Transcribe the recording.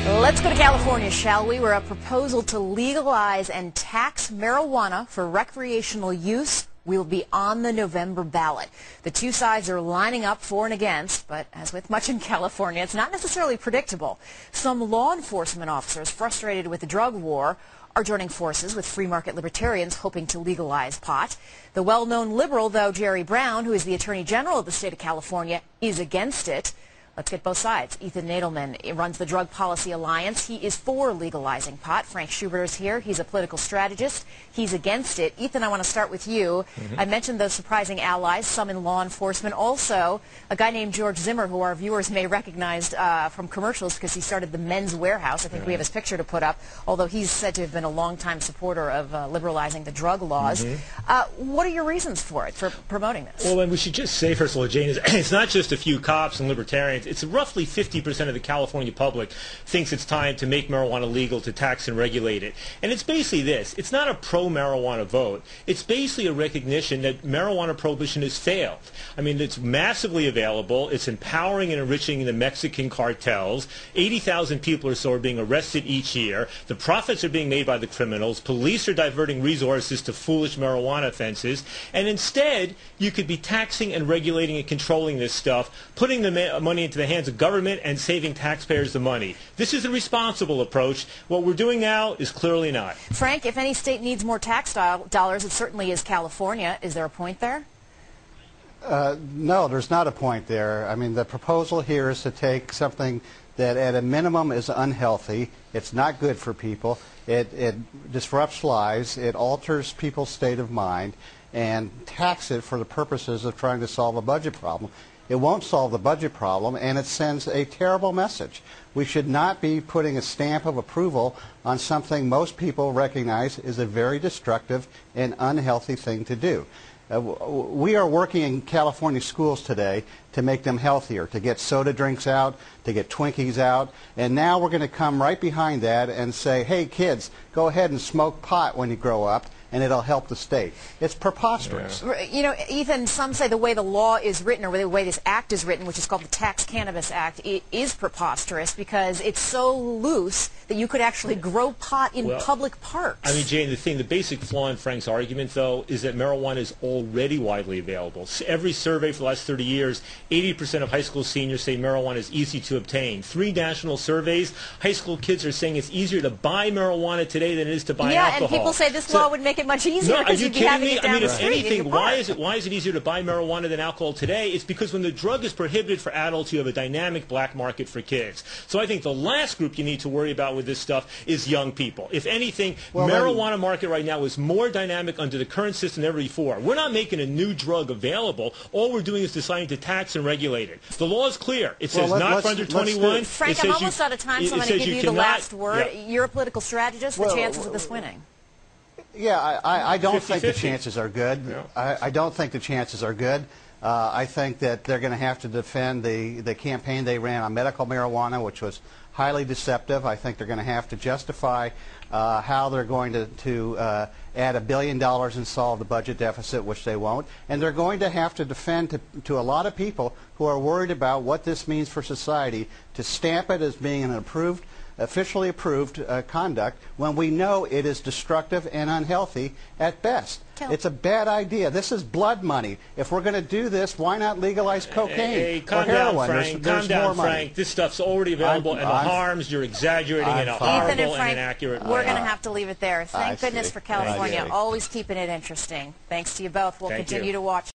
Let's go to California, shall we, where a proposal to legalize and tax marijuana for recreational use will be on the November ballot. The two sides are lining up for and against, but as with much in California, it's not necessarily predictable. Some law enforcement officers, frustrated with the drug war, are joining forces with free market libertarians hoping to legalize pot. The well-known liberal, though, Jerry Brown, who is the Attorney General of the state of California, is against it. Let's get both sides. Ethan Nadelman runs the Drug Policy Alliance. He is for legalizing pot. Frank Schubert is here. He's a political strategist. He's against it. Ethan, I want to start with you. I mentioned those surprising allies, some in law enforcement. Also, a guy named George Zimmer, who our viewers may recognize from commercials because he started the Men's Warehouse. I think we have his picture to put up, although he's said to have been a longtime supporter of liberalizing the drug laws. What are your reasons for it, for promoting this? Well, and we should just say, first of all, Jane, it's not just a few cops and libertarians. It's roughly 50% of the California public thinks it's time to make marijuana legal, to tax and regulate it. And it's basically this. It's not a pro-marijuana vote. It's basically a recognition that marijuana prohibition has failed. I mean, it's massively available. It's empowering and enriching the Mexican cartels. 80,000 people or so are being arrested each year. The profits are being made by the criminals. Police are diverting resources to foolish marijuana offenses. And instead, you could be taxing and regulating and controlling this stuff, putting the money into the hands of government and saving taxpayers the money. This is a responsible approach. What we're doing now is clearly not. Frank, if any state needs more tax dollars, it certainly is California. Is there a point there? No, there's not a point there. I mean, the proposal here is to take something that at a minimum is unhealthy. It's not good for people. It disrupts lives. It alters people's state of mind, and tax it for the purposes of trying to solve a budget problem. It won't solve the budget problem, and it sends a terrible message. We should not be putting a stamp of approval on something most people recognize is a very destructive and unhealthy thing to do. We are working in California schools today to make them healthier, to get soda drinks out, to get Twinkies out, and now we're going to come right behind that and say, hey kids, go ahead and smoke pot when you grow up, and it'll help the state. It's preposterous. Yeah. You know, Ethan, some say the way the law is written, or the way this act is written, which is called the Tax Cannabis Act, it is preposterous because it's so loose that you could actually grow pot in public parks. I mean, Jane, the basic flaw in Frank's argument, though, is that marijuana is already widely available. Every survey for the last 30 years, 80% of high school seniors say marijuana is easy to obtain. 3 national surveys, high school kids are saying it's easier to buy marijuana today than it is to buy alcohol. Yeah, and people say this law would make it much easier because you'd be having it down the street. I mean, if anything, why is it easier to buy marijuana than alcohol today? It's because when the drug is prohibited for adults, you have a dynamic black market for kids. So I think the last group you need to worry about with this stuff is young people. If anything, marijuana market right now is more dynamic under the current system than ever before. We're not making a new drug available. All we're doing is deciding to tax and regulate it. The law is clear. It says not for under 21. Frank, I'm almost out of time, so I'm going to give you the last word. You're a political strategist. The chances of this winning? Yeah, I don't think the 50-50. chances are good. Yeah. I don't think the chances are good. I think that they're going to have to defend the campaign they ran on medical marijuana, which was highly deceptive. I think they're going to have to justify how they're going to add $1 billion and solve the budget deficit, which they won't. And they're going to have to defend to a lot of people who are worried about what this means for society to stamp it as being an officially approved conduct when we know it is destructive and unhealthy at best. It's a bad idea. This is blood money. If we're going to do this, why not legalize cocaine calm or heroin? Down, Frank. There's calm down, more money. Frank. This stuff's already available, and the harms you're exaggerating in a horrible and inaccurate way. We're going to have to leave it there. Thank goodness for California. I see. Always keeping it interesting. Thanks to you both. We'll continue to watch.